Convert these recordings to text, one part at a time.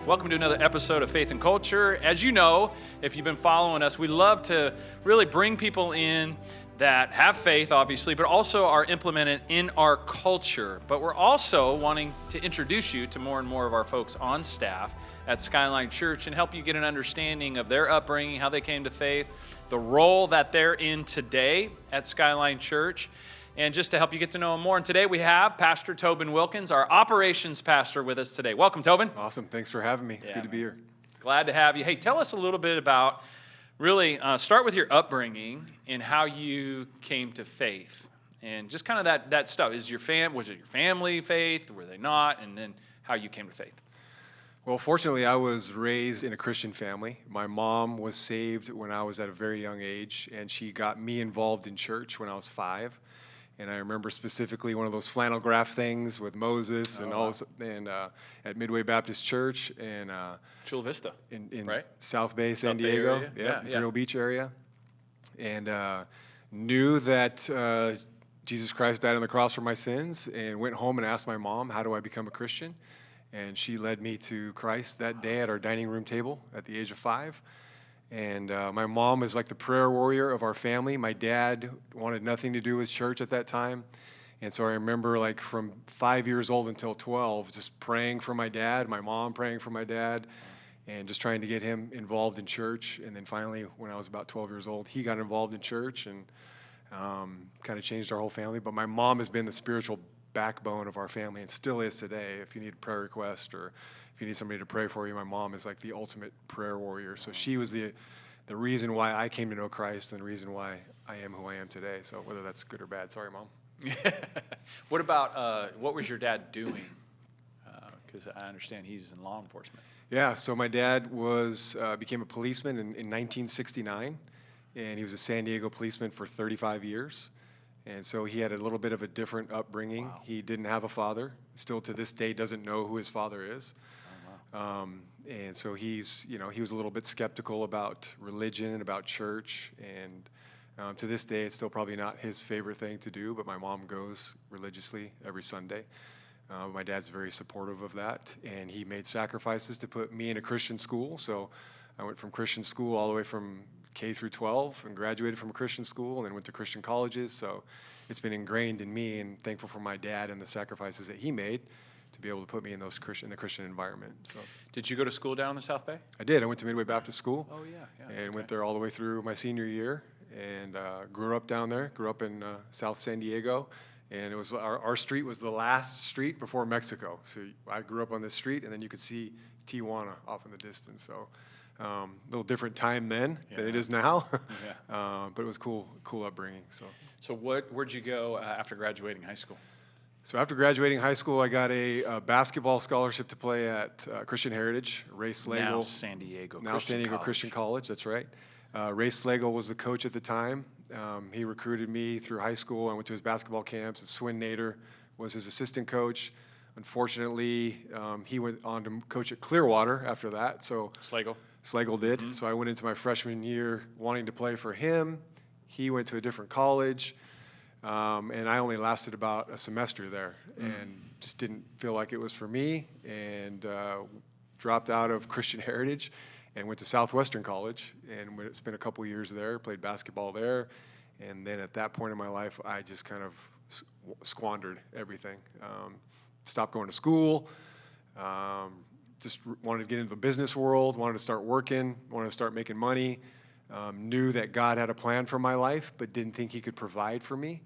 Welcome to another episode of Faith and Culture. As you know, if you've been following us, we love to really bring people in that have faith, obviously, but also are implemented in our culture. But we're also wanting to introduce you to more and more of our folks on staff at Skyline Church and help you get an understanding of their upbringing, how they came to faith, the role that they're in today at Skyline Church, and just to help you get to know them more. And today we have Pastor Tobin Wilkins, our operations pastor, with us today. Welcome, Tobin. Awesome. Thanks for having me. It's good to be here. Glad to have you. Hey, tell us a little bit about, really, start with your upbringing and how you came to faith. And just kind of that stuff. Was it your family faith? Were they not? And then how you came to faith. Well, fortunately, I was raised in a Christian family. My mom was saved when I was at a very young age, and she got me involved in church when I was 5. And I remember specifically one of those flannel graph things with Moses at Midway Baptist Church in Chula Vista, in right? South Bay, San Diego, Vero Beach area, and knew that Jesus Christ died on the cross for my sins, and went home and asked my mom, "How do I become a Christian?" And she led me to Christ that day at our dining room table at the age of 5. And my mom is like the prayer warrior of our family. My dad wanted nothing to do with church at that time. And so I remember like from 5 years old until 12, just praying for my dad, my mom praying for my dad, and just trying to get him involved in church. And then finally, when I was about 12 years old, he got involved in church and kind of changed our whole family. But my mom has been the spiritual backbone of our family and still is today. If you need a prayer request or if you need somebody to pray for you, my mom is like the ultimate prayer warrior. So she was the reason why I came to know Christ and the reason why I am who I am today. So whether that's good or bad, sorry, Mom. What about, what was your dad doing? Because I understand he's in law enforcement. Yeah, so my dad became a policeman in 1969, and he was a San Diego policeman for 35 years. And so he had a little bit of a different upbringing. Wow. He didn't have a father. Still to this day doesn't know who his father is. Oh, wow. And so he was a little bit skeptical about religion and about church. And to this day, it's still probably not his favorite thing to do, but my mom goes religiously every Sunday. My dad's very supportive of that, and he made sacrifices to put me in a Christian school. So I went from Christian school all the way from K through 12 and graduated from a Christian school and then went to Christian colleges. So it's been ingrained in me, and thankful for my dad and the sacrifices that he made to be able to put me in the Christian environment. So, did you go to school down in the South Bay? I did. I went to Midway Baptist School. Oh, yeah. And went there all the way through my senior year and grew up down there, grew up in South San Diego. And it was our street was the last street before Mexico. So I grew up on this street, and then you could see Tijuana off in the distance. So a little different time then than it is now. But it was cool upbringing. So where'd you go after graduating high school? So after graduating high school, I got a basketball scholarship to play at Christian Heritage. Ray Slagle. Now San Diego Christian College, that's right. Ray Slagle was the coach at the time. He recruited me through high school. I went to his basketball camps, and Swin Nader was his assistant coach. Unfortunately, he went on to coach at Clearwater after that. So Slagle did. Mm-hmm. So I went into my freshman year wanting to play for him. He went to a different college. And I only lasted about a semester there and just didn't feel like it was for me, and dropped out of Christian Heritage and went to Southwestern College and spent a couple years there, played basketball there. And then at that point in my life, I just kind of squandered everything. Stopped going to school, just wanted to get into the business world, wanted to start working, wanted to start making money. Knew that God had a plan for my life, but didn't think he could provide for me.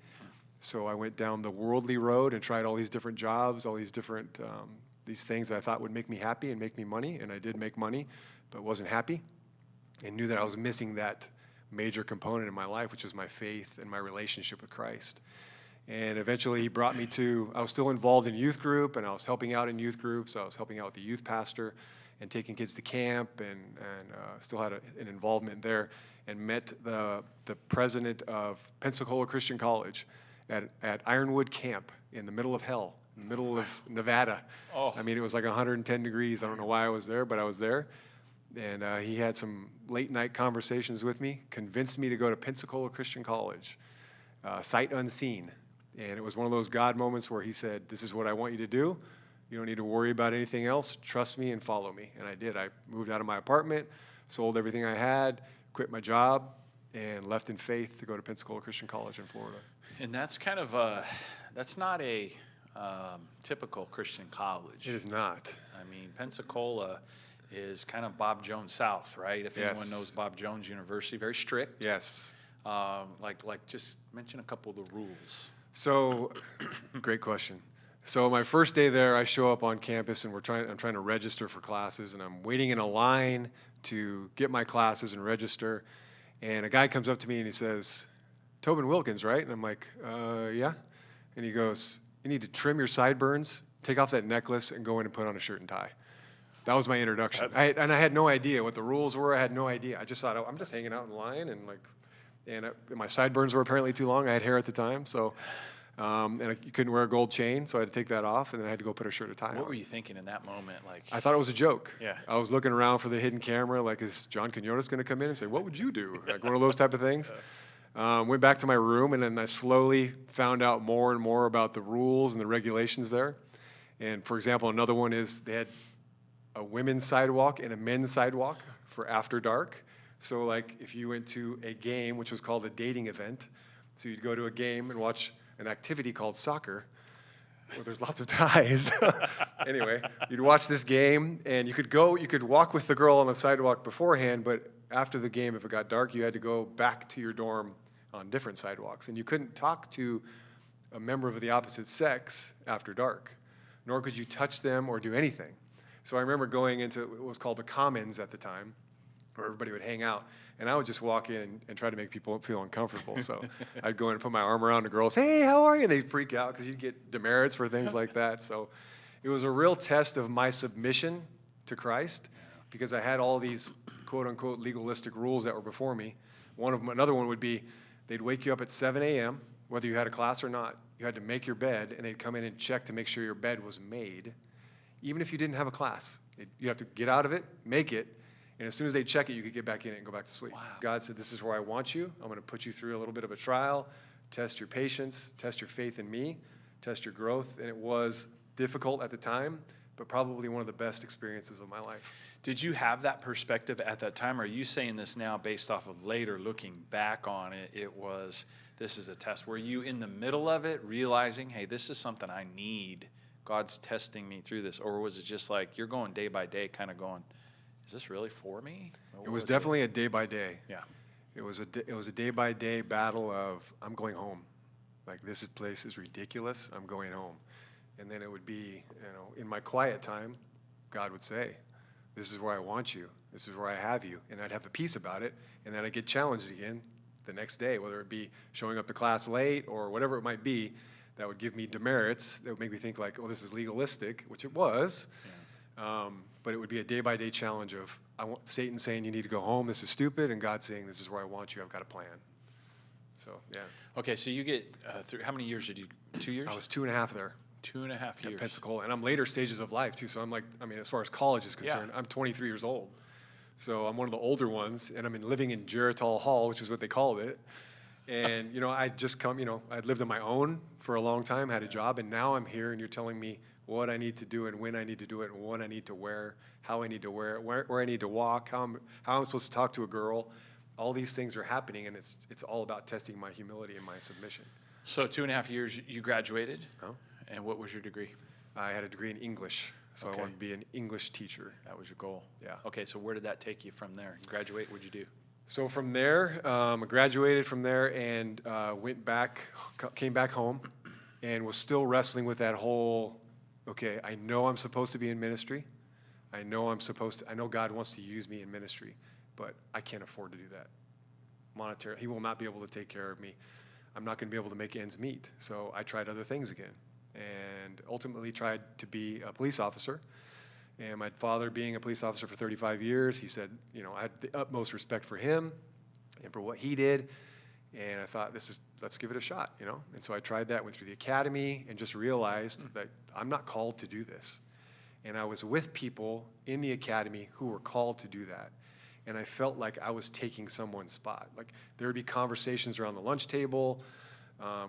So I went down the worldly road and tried all these different jobs, all these different these things that I thought would make me happy and make me money. And I did make money, but wasn't happy, and knew that I was missing that major component in my life, which was my faith and my relationship with Christ. And eventually he brought me I was still involved in youth group, and I was helping out in youth groups. I was helping out with the youth pastor and taking kids to camp, and still had an involvement there, and met the president of Pensacola Christian College at Ironwood Camp in the middle of hell, in the middle of Nevada. Oh. I mean, it was like 110 degrees. I don't know why I was there, but I was there. And he had some late night conversations with me, convinced me to go to Pensacola Christian College, sight unseen. And it was one of those God moments where he said, "This is what I want you to do. You don't need to worry about anything else. Trust me and follow me. And I did. I moved out of my apartment, sold everything I had, quit my job, and left in faith to go to Pensacola Christian College in Florida. And that's kind of that's not a typical Christian college. It is not. I mean, Pensacola is kind of Bob Jones South, right? If anyone Yes. knows Bob Jones University, very strict. Yes. Like just mention a couple of the rules. So, great question. So my first day there, I show up on campus and I'm trying to register for classes, and I'm waiting in a line to get my classes and register. And a guy comes up to me and he says, "Tobin Wilkins, right?" And I'm like, yeah. And he goes, "You need to trim your sideburns, take off that necklace, and go in and put on a shirt and tie." That was my introduction. I had no idea what the rules were. I had no idea. I just thought, I'm just hanging out in line, and my sideburns were apparently too long. I had hair at the time, so you couldn't wear a gold chain, so I had to take that off, and then I had to go put a shirt and tie on. What were you thinking in that moment? Like, I thought it was a joke. Yeah. I was looking around for the hidden camera, like, is John Quinones going to come in and say, "What would you do?" Like one of those type of things. Went back to my room, and then I slowly found out more and more about the rules and the regulations there. And for example, another one is they had a women's sidewalk and a men's sidewalk for after dark. So like if you went to a game, which was called a dating event, so you'd go to a game and watch an activity called soccer, where there's lots of ties. Anyway, you'd watch this game, and you could walk with the girl on the sidewalk beforehand, but after the game, if it got dark, you had to go back to your dorm on different sidewalks. And you couldn't talk to a member of the opposite sex after dark, nor could you touch them or do anything. So I remember going into what was called the Commons at the time, where everybody would hang out, and I would just walk in and try to make people feel uncomfortable. So I'd go in and put my arm around the girls, "Hey, how are you?" And they'd freak out because you'd get demerits for things like that. So it was a real test of my submission to Christ, because I had all these quote-unquote legalistic rules that were before me. Another one would be they'd wake you up at 7 a.m., whether you had a class or not. You had to make your bed, and they'd come in and check to make sure your bed was made, even if you didn't have a class. You have to get out of it, make it, and as soon as they check it, you could get back in it and go back to sleep. Wow. God said, "This is where I want you. I'm going to put you through a little bit of a trial, test your patience, test your faith in me, test your growth." And it was difficult at the time, but probably one of the best experiences of my life. Did you have that perspective at that time? Or are you saying this now based off of later looking back on it, this is a test? Were you in the middle of it realizing, hey, this is something I need, God's testing me through this? Or was it just like you're going day by day kind of going, is this really for me? It was definitely a day by day. Yeah. It was a day by day battle of, I'm going home. Like, this place is ridiculous. I'm going home. And then it would be, in my quiet time, God would say, "This is where I want you. This is where I have you." And I'd have a peace about it. And then I'd get challenged again the next day, whether it be showing up to class late or whatever it might be, that would give me demerits, that would make me think like, oh, this is legalistic, which it was. Yeah. But it would be a day-by-day challenge of Satan saying, "You need to go home. This is stupid," and God saying, "This is where I want you. I've got a plan." So, yeah. Okay, so you get through, how many years did you, 2 years? I was 2.5 there. 2.5 years. At Pensacola, and I'm later stages of life too. So I'm like, as far as college is concerned, I'm 23 years old. So I'm one of the older ones, and I'm living in Geritol Hall, which is what they called it. And I'd just I'd lived on my own for a long time, had a job, and now I'm here, and you're telling me what I need to do and when I need to do it, and what I need to wear, how I need to wear it, where I need to walk, how I'm supposed to talk to a girl. All these things are happening, and it's all about testing my humility and my submission. So 2.5 years, you graduated. Oh. And what was your degree? I had a degree in English, so I wanted to be an English teacher. That was your goal. Yeah. Okay, so where did that take you from there? You graduate, what'd you do? So from there, I graduated from there and came back home, and was still wrestling with that whole, okay, I know I'm supposed to be in ministry. I know God wants to use me in ministry, but I can't afford to do that. Monetarily, He will not be able to take care of me. I'm not going to be able to make ends meet. So I tried other things again, and ultimately tried to be a police officer. And my father, being a police officer for 35 years, he said, I had the utmost respect for him and for what he did. And I thought, let's give it a shot, And so I tried that, went through the academy, and just realized that I'm not called to do this. And I was with people in the academy who were called to do that. And I felt like I was taking someone's spot. Like, there would be conversations around the lunch table,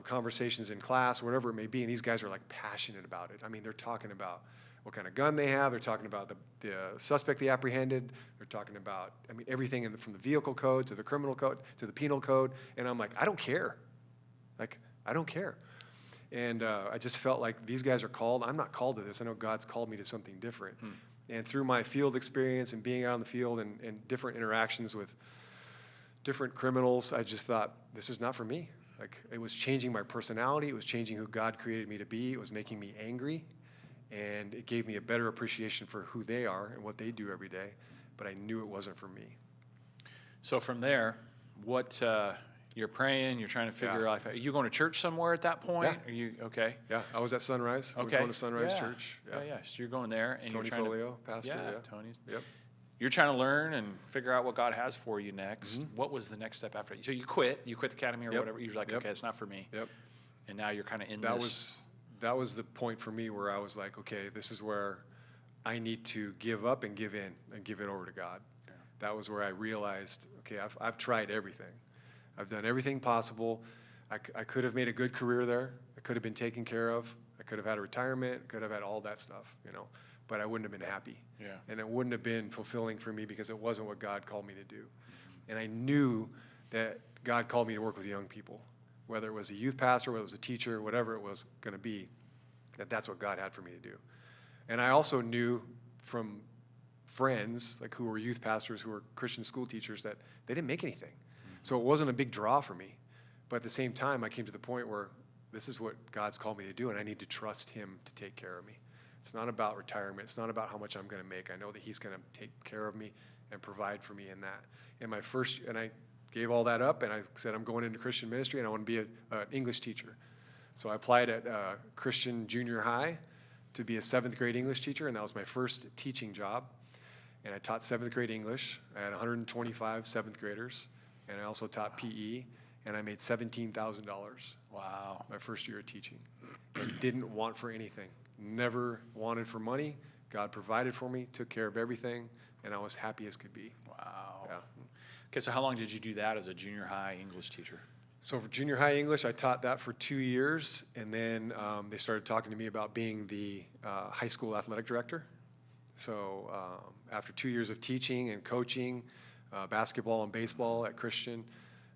conversations in class, whatever it may be, and these guys are like passionate about it. They're talking about what kind of gun they have. They're talking about the suspect they apprehended. They're talking about, everything from the vehicle code to the criminal code to the penal code. And I'm like, I don't care. I don't care. And I just felt like these guys are called. I'm not called to this. I know God's called me to something different. And through my field experience and being out in the field and different interactions with different criminals, I just thought, this is not for me. It was changing my personality. It was changing who God created me to be. It was making me angry. And it gave me a better appreciation for who they are and what they do every day. But I knew it wasn't for me. So from there, what you're praying, you're trying to figure out. Are you going to church somewhere at that point? Yeah. Are you okay? Yeah, I was at Sunrise. Okay. I was going to Sunrise Church. Yeah. So you're going there, and Tony you're trying Folio, pastor. Yeah, Tony's. Yep. You're trying to learn and figure out what God has for you next. What was the next step after? So you quit the academy or whatever. You're like, okay, it's not for me. Yep. And now you're kind of in That this. that was the point for me where I was like, okay, this is where I need to give up and give in and give it over to God. Yeah. That was where I realized, okay, I've tried everything. I've done everything possible. I could have made a good career there. I could have been taken care of. I could have had a retirement. Could have had all that stuff, but I wouldn't have been happy. Yeah. And it wouldn't have been fulfilling for me because it wasn't what God called me to do. And I knew that God called me to work with young people, whether it was a youth pastor, whether it was a teacher, whatever it was going to be, that's what God had for me to do. And I also knew from friends who were youth pastors, who were Christian school teachers, that they didn't make anything. So it wasn't a big draw for me. But at the same time, I came to the point where this is what God's called me to do, and I need to trust him to take care of me. It's not about retirement. It's not about how much I'm going to make. I know that he's going to take care of me and provide for me in that. And I gave all that up, and I said, I'm going into Christian ministry, and I want to be an English teacher. So I applied at Christian junior high to be a 7th grade English teacher, and that was my first teaching job. And I taught 7th grade English. I had 125 7th graders, and I also taught PE, and I made $17,000. Wow. My first year of teaching. And didn't want for anything. Never wanted for money. God provided for me, took care of everything, and I was happy as could be. Wow. Yeah. Okay, so how long did you do that as a junior high English teacher? So for junior high English, I taught that for 2 years, and then they started talking to me about being the high school athletic director. So after 2 years of teaching and coaching basketball and baseball at Christian,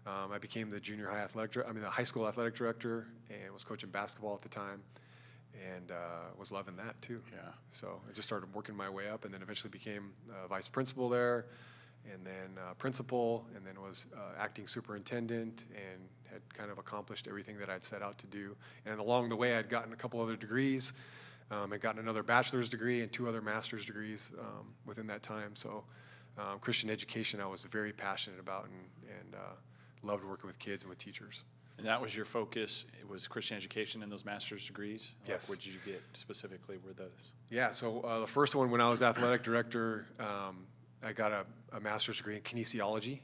I became the the high school athletic director, and was coaching basketball at the time, and was loving that too. Yeah. So I just started working my way up, and then eventually became vice principal there, and then principal, and then was acting superintendent, and had kind of accomplished everything that I'd set out to do. And along the way, I'd gotten a couple other degrees. I'd gotten another bachelor's degree and 2 other master's degrees within that time. So Christian education I was very passionate about, and loved working with kids and with teachers. And that was your focus? It was Christian education and those master's degrees? Yes. What did you get specifically? Were those? Yeah, so the first one, when I was athletic director, I got a master's degree in kinesiology,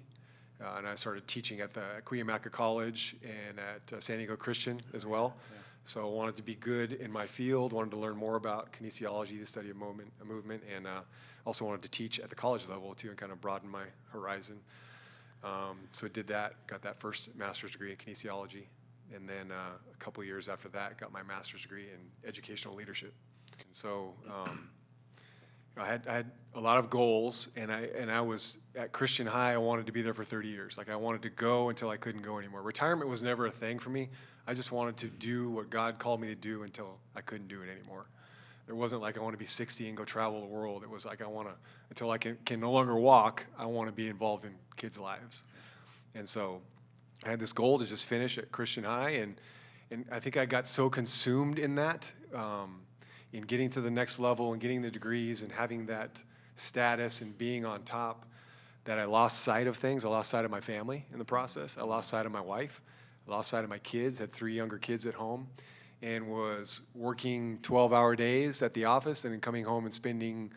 and I started teaching at Cuyamaca College and at San Diego Christian as well. Yeah. So I wanted to be good in my field, wanted to learn more about kinesiology, the study of movement, and also wanted to teach at the college level too, and kind of broaden my horizon. So I did that, got that first master's degree in kinesiology, and then a couple years after that, got my master's degree in educational leadership. And so I had a lot of goals, and I was at Christian High. I wanted to be there for 30 years. I wanted to go until I couldn't go anymore. Retirement was never a thing for me. I just wanted to do what God called me to do until I couldn't do it anymore. It wasn't like I want to be 60 and go travel the world. It was like until I can no longer walk, I want to be involved in kids' lives. And so I had this goal to just finish at Christian High, and I think I got so consumed in that, in getting to the next level and getting the degrees and having that status and being on top, that I lost sight of things. I lost sight of my family in the process. I lost sight of my wife. I lost sight of my kids, had 3 younger kids at home, and was working 12-hour days at the office and then coming home and spending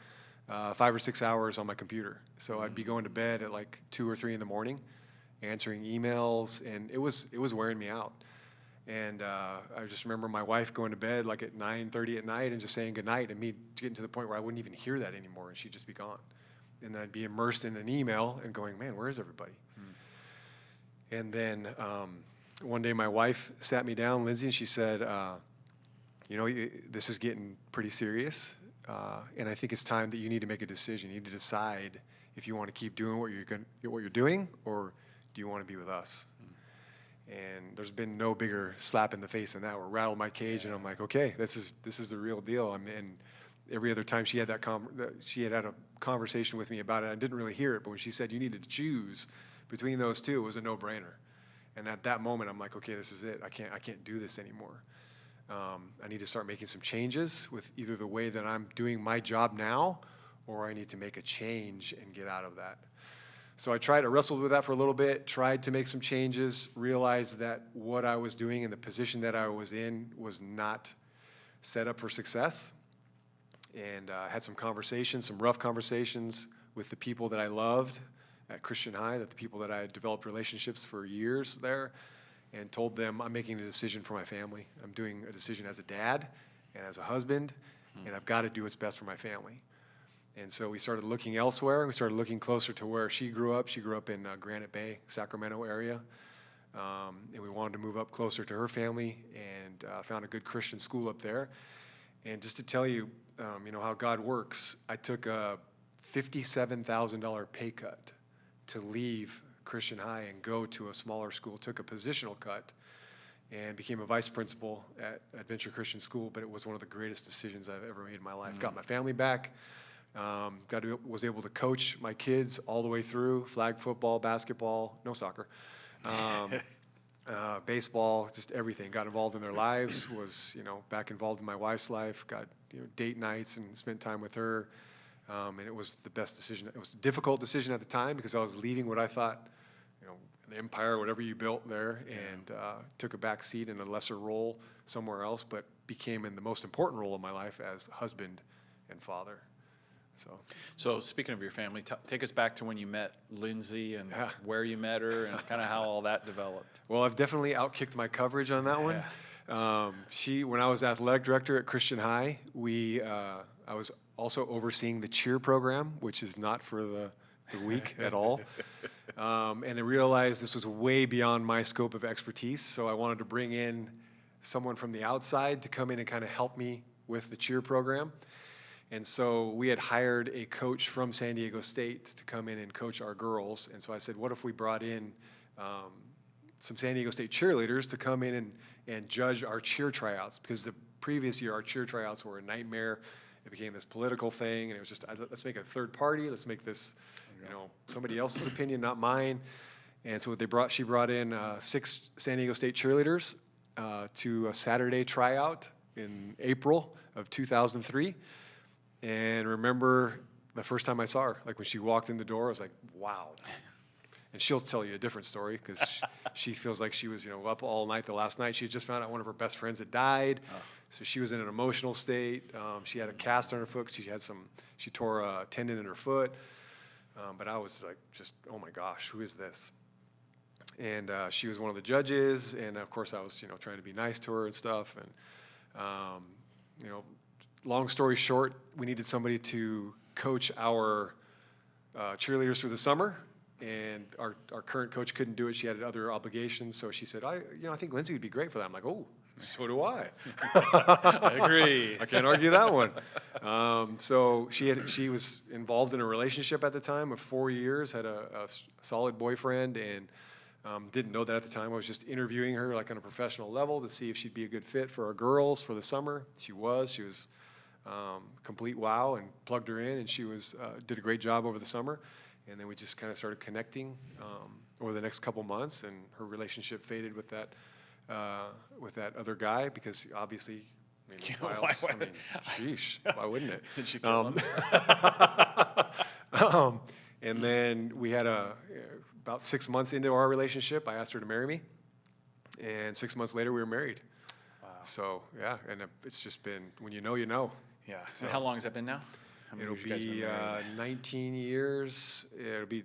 5 or 6 hours on my computer. So I'd be going to bed at 2 or 3 in the morning, answering emails, and it was wearing me out. And I just remember my wife going to bed at 9:30 at night and just saying goodnight, and me getting to the point where I wouldn't even hear that anymore, and she'd just be gone. And then I'd be immersed in an email and going, man, where is everybody? And then one day my wife sat me down, Lindsay, and she said, this is getting pretty serious. and I think it's time that you need to make a decision. You need to decide if you want to keep doing what you're doing, or do you want to be with us? And there's been no bigger slap in the face than that, or rattle my cage, and I'm like, okay, this is the real deal. And every other time she had she had a conversation with me about it, I didn't really hear it, but when she said you needed to choose between those two, it was a no-brainer. And at that moment, I'm like, okay, this is it. I can't do this anymore. I need to start making some changes with either the way that I'm doing my job now, or I need to make a change and get out of that. So I wrestled with that for a little bit, tried to make some changes, realized that what I was doing and the position that I was in was not set up for success. And had some rough conversations with the people that I loved at Christian High, the people that I had developed relationships for years there, and told them I'm making a decision for my family. I'm doing a decision as a dad and as a husband, and I've got to do what's best for my family. And so we started looking elsewhere. We started looking closer to where she grew up. She grew up in Granite Bay, Sacramento area. And we wanted to move up closer to her family, and found a good Christian school up there. And just to tell you, how God works, I took a $57,000 pay cut to leave Christian High and go to a smaller school, took a positional cut, and became a vice principal at Adventure Christian School. But it was one of the greatest decisions I've ever made in my life. Got my family back. Was able to coach my kids all the way through, flag football, basketball, no soccer, baseball, just everything. Got involved in their lives, was, back involved in my wife's life, got, date nights and spent time with her. And it was the best decision. It was a difficult decision at the time because I was leaving what I thought, an empire, whatever you built there, and took a back seat in a lesser role somewhere else, but became in the most important role of my life as husband and father. So speaking of your family, take us back to when you met Lindsay and where you met her and kind of how all that developed. Well, I've definitely outkicked my coverage on that one. When I was athletic director at Christian High, I was also overseeing the cheer program, which is not for the weak at all. And I realized this was way beyond my scope of expertise, so I wanted to bring in someone from the outside to come in and kind of help me with the cheer program. And so we had hired a coach from San Diego State to come in and coach our girls. And so I said, what if we brought in some San Diego State cheerleaders to come in and judge our cheer tryouts? Because the previous year, our cheer tryouts were a nightmare. It became this political thing, and it was just, let's make a third party. Let's make this, somebody else's opinion, not mine. And so she brought in 6 San Diego State cheerleaders to a Saturday tryout in April of 2003. And remember the first time I saw her, like when she walked in the door, I was like, wow. And she'll tell you a different story because she feels like she was, up all night the last night. She had just found out one of her best friends had died. So she was in an emotional state. She had a cast on her foot. She tore a tendon in her foot. But I was like, just, oh my gosh, who is this? And she was one of the judges. And of course I was, trying to be nice to her and stuff. And, long story short, we needed somebody to coach our cheerleaders through the summer, and our current coach couldn't do it. She had other obligations, so she said, I think Lindsay would be great for that. I'm like, oh, so do I. I agree. I can't argue that one. So she was involved in a relationship at the time of 4 years, had a solid boyfriend, and didn't know that at the time. I was just interviewing her like on a professional level to see if she'd be a good fit for our girls for the summer. She was complete wow, and plugged her in, and she did a great job over the summer. And then we just kind of started connecting over the next couple months, and her relationship faded with that other guy because obviously, why else? Sheesh, why wouldn't it? Did she kill him? And then we had about 6 months into our relationship, I asked her to marry me, and 6 months later we were married. Wow. So yeah, and it's just been, when you know, you know. Yeah. So how long has that been now? It'll be 19 years. It'll be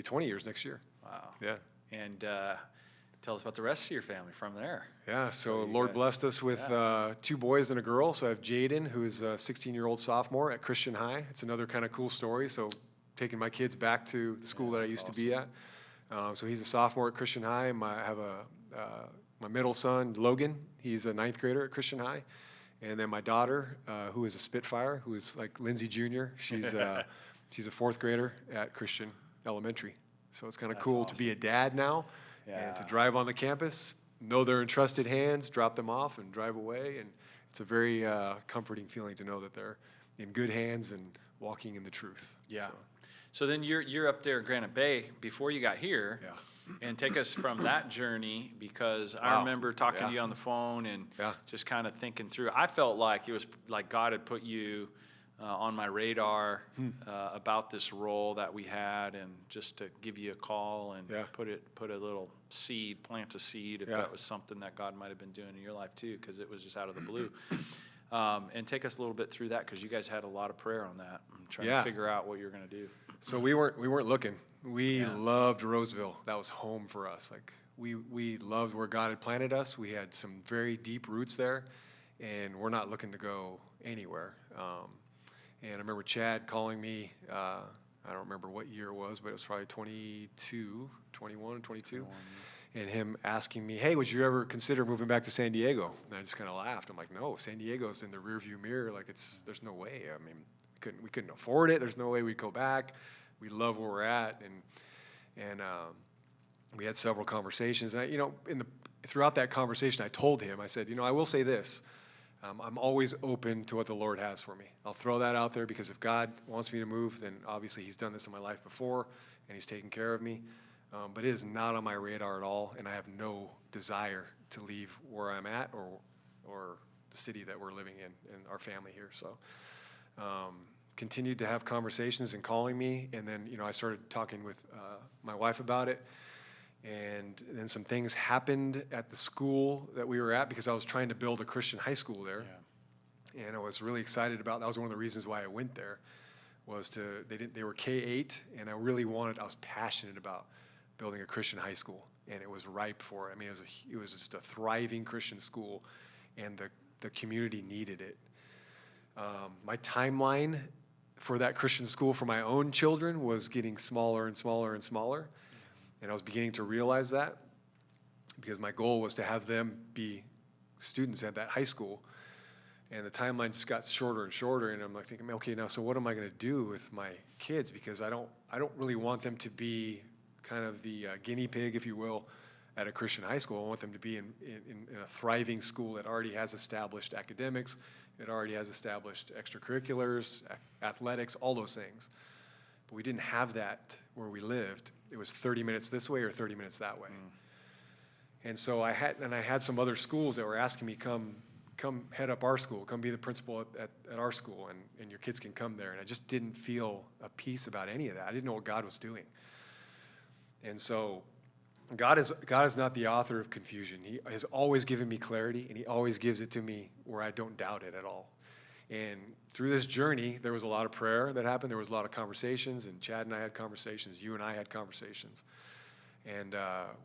20 years next year. Wow. Yeah. And tell us about the rest of your family from there. Yeah. So Lord blessed us with 2 boys and a girl. So I have Jaden, who's a 16-year-old sophomore at Christian High. It's another kind of cool story. So taking my kids back to the school that I used to be at. So he's a sophomore at Christian High. I have my middle son, Logan. He's a 9th grader at Christian High. And then my daughter, who is a Spitfire, who is like Lindsay Jr., she's a fourth grader at Christian Elementary. So it's kind of cool to be a dad now and to drive on the campus, know they're in trusted hands, drop them off and drive away. And it's a very comforting feeling to know that they're in good hands and walking in the truth. Yeah. So then you're up there in Granite Bay before you got here. Yeah. And take us from that journey, because I remember talking to you on the phone and just kind of thinking through. I felt like it was like God had put you on my radar about this role that we had, and just to give you a call and put a little seed, plant a seed, if that was something that God might have been doing in your life too, because it was just out of the blue. And take us a little bit through that, because you guys had a lot of prayer on that. I'm trying to figure out what you're going to do. So we weren't looking. We loved Roseville. That was home for us. Like we loved where God had planted us. We had some very deep roots there, and we're not looking to go anywhere. And I remember Chad calling me. I don't remember what year it was, but it was probably 21, 22. And him asking me, hey, would you ever consider moving back to San Diego? And I just kind of laughed. I'm like, no, San Diego's in the rearview mirror. Like there's no way. I mean, we couldn't afford it. There's no way we'd go back. We love where we're at, and we had several conversations. And throughout that conversation, I told him, I said, I will say this: I'm always open to what the Lord has for me. I'll throw that out there, because if God wants me to move, then obviously He's done this in my life before, and He's taken care of me. But it is not on my radar at all, and I have no desire to leave where I'm at or the city that we're living in and our family here. So. Continued to have conversations and calling me, and then I started talking with my wife about it, and then some things happened at the school that we were at, because I was trying to build a Christian high school there, and I was really excited about. That was one of the reasons why I went there, was they were K-8, and I was passionate about building a Christian high school, and it was ripe for it. I mean, it was just a thriving Christian school, and the community needed it. My timeline for that Christian school for my own children was getting smaller and smaller and smaller. And I was beginning to realize that, because my goal was to have them be students at that high school. And the timeline just got shorter and shorter. And I'm like thinking, okay, now, so what am I going to do with my kids? Because I don't really want them to be kind of the guinea pig, if you will, at a Christian high school. I want them to be in a thriving school that already has established academics. It already has established extracurriculars, athletics, all those things. But we didn't have that where we lived. It was 30 minutes this way or 30 minutes that way. And so I had some other schools that were asking me, come head up our school, come be the principal at our school, and your kids can come there. And I just didn't feel a peace about any of that. I didn't know what God was doing. And so God is not the author of confusion. He has always given me clarity, and He always gives it to me where I don't doubt it at all. And through this journey, there was a lot of prayer that happened. There was a lot of conversations, and Chad and I had conversations. You and I had conversations. And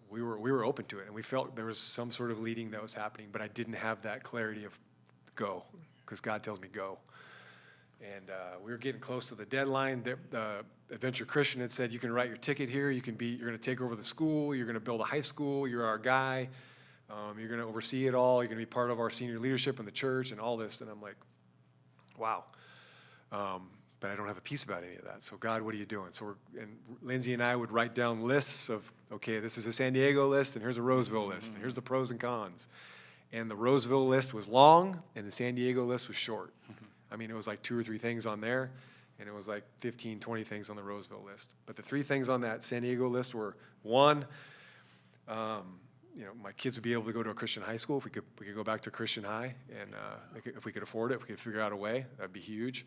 we were open to it, and we felt there was some sort of leading that was happening, but I didn't have that clarity of go, because God tells me go. And we were getting close to the deadline. The Adventure Christian had said, you can write your ticket here. You're going to take over the school. You're going to build a high school. You're our guy. You're going to oversee it all. You're going to be part of our senior leadership in the church and all this. And I'm like, wow. But I don't have a peace about any of that. So God, what are you doing? So Lindsay and I would write down lists of, okay, this is a San Diego list, and here's a Roseville list, and here's the pros and cons. And the Roseville list was long, and the San Diego list was short. I mean, it was like 2 or 3 things on there, and it was like 15, 20 things on the Roseville list. But the 3 things on that San Diego list were, one, my kids would be able to go to a Christian high school. If we could go back to Christian high, and if we could afford it, if we could figure out a way, that'd be huge.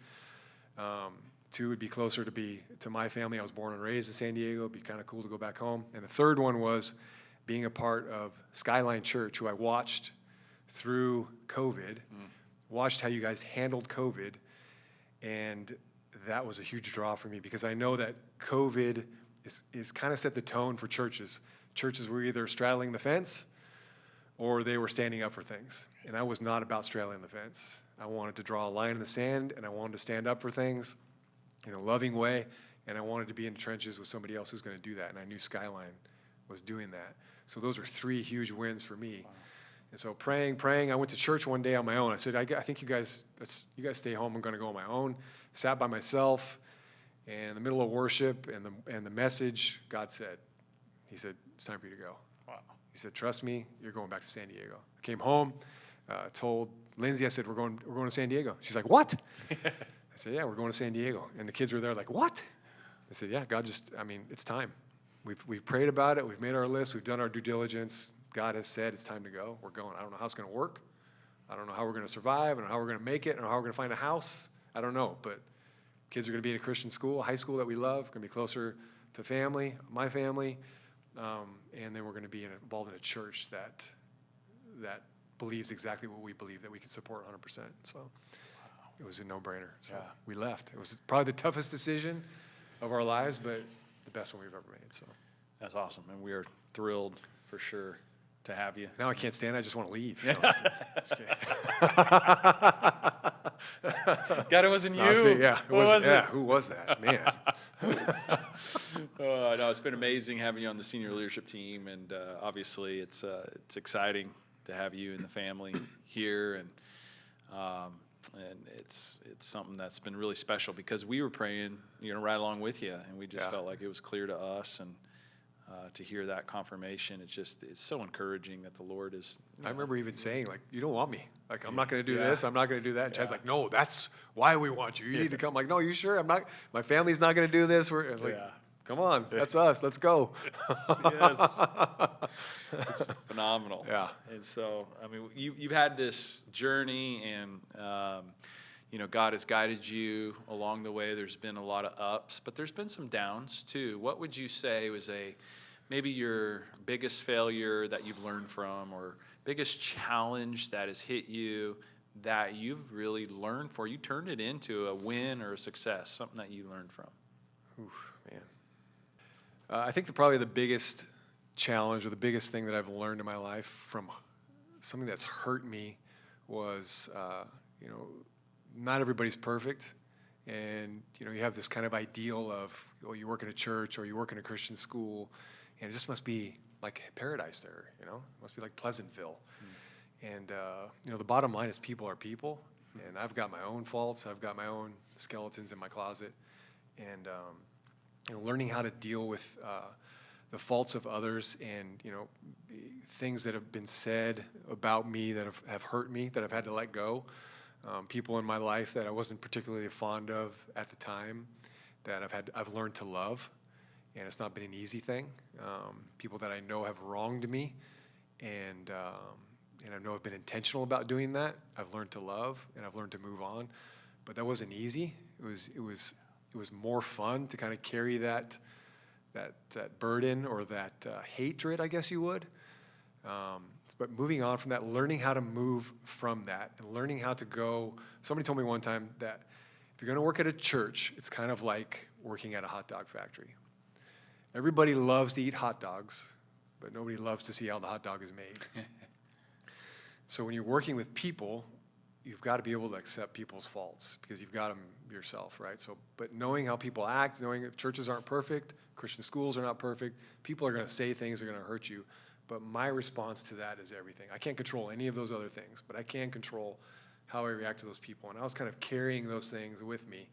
2 would be closer to my family. I was born and raised in San Diego. It'd be kind of cool to go back home. And the third one was being a part of Skyline Church, who I watched through COVID, watched how you guys handled COVID, and that was a huge draw for me, because I know that COVID is kind of set the tone for churches. Churches were either straddling the fence or they were standing up for things. And I was not about straddling the fence. I wanted to draw a line in the sand, and I wanted to stand up for things in a loving way, and I wanted to be in the trenches with somebody else who's going to do that, and I knew Skyline was doing that. So those are 3 huge wins for me. And so praying, I went to church one day on my own. I said, I think you guys stay home. I'm going to go on my own. Sat by myself, and in the middle of worship and the message, God said, he said, it's time for you to go. Wow. He said, trust me, you're going back to San Diego. I came home, told Lindsay, I said, we're going to San Diego. She's like, what? I said, yeah, we're going to San Diego. And the kids were there like, what? I said, yeah, God it's time. We've prayed about it. We've made our list. We've done our due diligence. God has said it's time to go. We're going. I don't know how it's going to work. I don't know how we're going to survive. I don't know how we're going to make it. I don't know how we're going to find a house. I don't know. But kids are going to be in a Christian school, a high school that we love, going to be closer to family, my family. And then we're going to be involved in a church that believes exactly what we believe, that we can support 100%. So it was a no-brainer. So we left. It was probably the toughest decision of our lives, but the best one we've ever made. So that's awesome, and we are thrilled for sure to have you. Now I can't stand it. I just want to leave. No, just kidding. God, it wasn't you. Yeah, it was. Yeah, who was that? Man. No, it's been amazing having you on the senior leadership team, and obviously it's exciting to have you and the family here, and it's something that's been really special because we were praying, right along with you, and we just felt like it was clear to us, and to hear that confirmation, it's so encouraging that the Lord is. I remember even saying, like, you don't want me. Like, I'm not going to do this. I'm not going to do that. And Chad's like, no, that's why we want you. You need to come. Like, no, you sure? I'm not. My family's not going to do this. We're like, come on, that's us. Let's go. Yes. It's phenomenal. Yeah. And so, I mean, you've had this journey, and God has guided you along the way. There's been a lot of ups, but there's been some downs too. What would you say was maybe your biggest failure that you've learned from, or biggest challenge that has hit you that you've really learned for? You turned it into a win or a success, something that you learned from. Oof, man. I think probably the biggest challenge or the biggest thing that I've learned in my life from something that's hurt me was, not everybody's perfect. And, you have this kind of ideal of, you work in a church or you work in a Christian school, and it just must be like paradise there, it must be like Pleasantville. And, the bottom line is people are people, and I've got my own faults. I've got my own skeletons in my closet. And, learning how to deal with the faults of others and, things that have been said about me that have hurt me, that I've had to let go. People in my life that I wasn't particularly fond of at the time, that I've learned to love, and it's not been an easy thing. People that I know have wronged me, and I know have been intentional about doing that. I've learned to love, and I've learned to move on, but that wasn't easy. It was more fun to kind of carry that burden or that hatred, I guess you would. But moving on from that, learning how to move from that, and learning how to go. Somebody told me one time that if you're going to work at a church, it's kind of like working at a hot dog factory. Everybody loves to eat hot dogs, but nobody loves to see how the hot dog is made. So when you're working with people, you've got to be able to accept people's faults because you've got them yourself, right? So, but knowing how people act, knowing that churches aren't perfect, Christian schools are not perfect, people are going to say things that are going to hurt you. But my response to that is everything. I can't control any of those other things, but I can control how I react to those people. And I was kind of carrying those things with me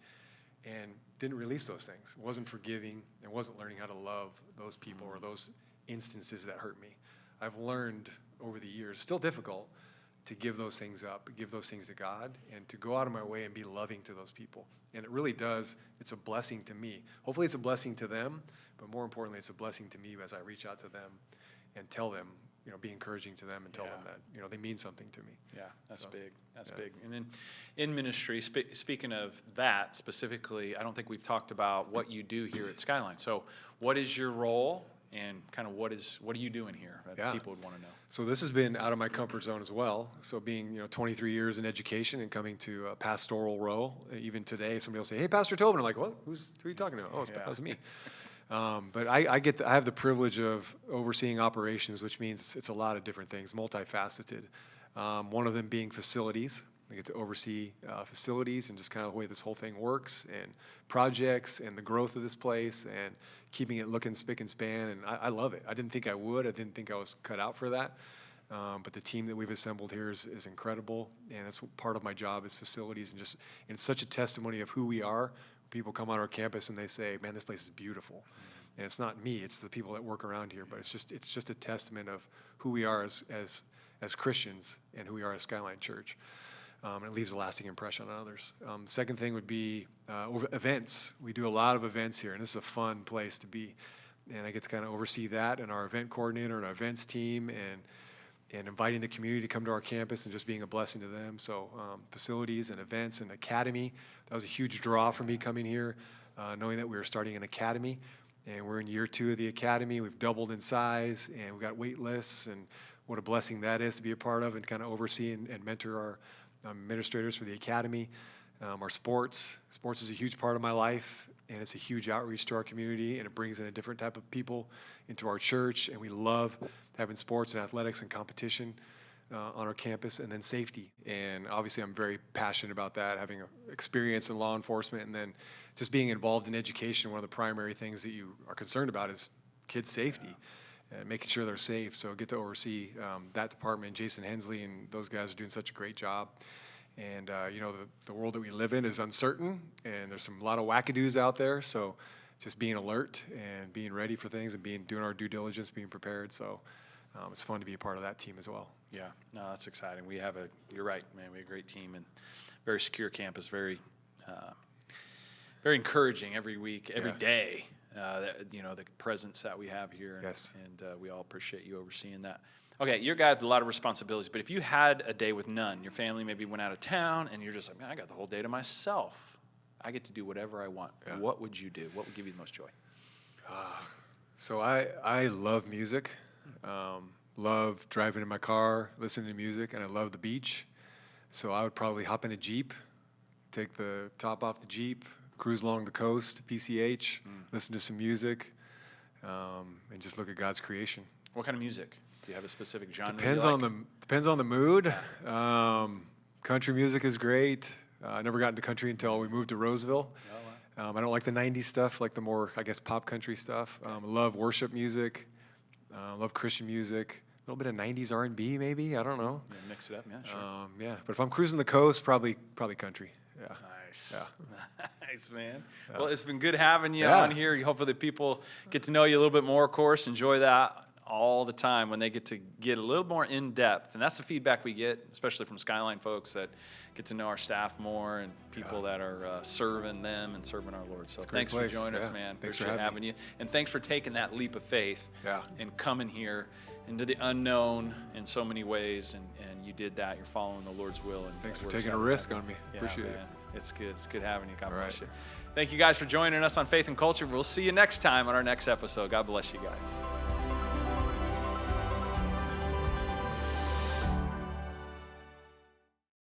and didn't release those things. Wasn't forgiving and wasn't learning how to love those people or those instances that hurt me. I've learned over the years, still difficult, to give those things up, give those things to God, and to go out of my way and be loving to those people. And it really does. It's a blessing to me. Hopefully it's a blessing to them, but more importantly, it's a blessing to me as I reach out to them and tell them, be encouraging to them and tell them that, they mean something to me. Yeah, that's big. That's big. And then in ministry, speaking of that specifically, I don't think we've talked about what you do here at Skyline. So what is your role, and kind of what are you doing here that people would want to know? So this has been out of my comfort zone as well. So being 23 years in education and coming to a pastoral role, even today, somebody will say, "Hey, Pastor Tobin." I'm like, "What? Who are you talking to?" "Oh, it's me." But I have the privilege of overseeing operations, which means it's a lot of different things, multifaceted. One of them being facilities. I get to oversee facilities and just kind of the way this whole thing works, and projects and the growth of this place and keeping it looking spick and span. And I love it. I didn't think I would. I didn't think I was cut out for that. But the team that we've assembled here is incredible, and that's part of my job is facilities, and it's such a testimony of who we are. People come on our campus and they say, "Man, this place is beautiful," and it's not me; it's the people that work around here. But it's just a testament of who we are as Christians and who we are as Skyline Church. And it leaves a lasting impression on others. Second thing would be events. We do a lot of events here, and this is a fun place to be. And I get to kind of oversee that and our event coordinator and our events team, and inviting the community to come to our campus and just being a blessing to them. So facilities and events and academy, that was a huge draw for me coming here, knowing that we were starting an academy. And we're in year 2 of the academy. We've doubled in size, and we've got wait lists, and what a blessing that is to be a part of and kind of oversee and mentor our administrators for the academy. Our sports is a huge part of my life, and it's a huge outreach to our community, and it brings in a different type of people into our church, and we love having sports and athletics and competition on our campus. And then safety, and obviously I'm very passionate about that, having experience in law enforcement, and then just being involved in education. One of the primary things that you are concerned about is kids' safety and making sure they're safe. So I get to oversee that department. Jason Hensley and those guys are doing such a great job. And the world that we live in is uncertain, and there's a lot of wackadoos out there. So just being alert and being ready for things and doing our due diligence, being prepared. So it's fun to be a part of that team as well. Yeah, no, that's exciting. You're right, man. We have a great team and very secure campus, very encouraging every week, every day. The presence that we have here. Yes. And we all appreciate you overseeing that. Okay, you're a guy with a lot of responsibilities, but if you had a day with none, your family maybe went out of town, and you're just like, man, I got the whole day to myself. I get to do whatever I want. Yeah. What would you do? What would give you the most joy? So I love music, love driving in my car, listening to music, and I love the beach. So I would probably hop in a Jeep, take the top off the Jeep, cruise along the coast, PCH, listen to some music, and just look at God's creation. What kind of music? Do you have a specific genre? Depends on the mood. Country music is great. I never got into country until we moved to Roseville. Oh, wow. I don't like the 90s stuff, like the more, I guess, pop country stuff. I love worship music. Love Christian music. A little bit of 90s R&B maybe. I don't know. Yeah, mix it up, yeah, sure. But if I'm cruising the coast, probably country. Yeah. Nice. Yeah. Nice, man. Yeah. Well, it's been good having you on here. Hopefully people get to know you a little bit more, of course. Enjoy that all the time when they get to get a little more in-depth. And that's the feedback we get, especially from Skyline folks that get to know our staff more and people that are serving them and serving our Lord. So thanks for joining us, man. Thanks Appreciate for having you. And thanks for taking that leap of faith and coming here into the unknown in so many ways. And you did that. You're following the Lord's will. And thanks for taking a risk on me. Appreciate it. It's good. It's good having you. God bless you. Thank you guys for joining us on Faith and Culture. We'll see you next time on our next episode. God bless you guys.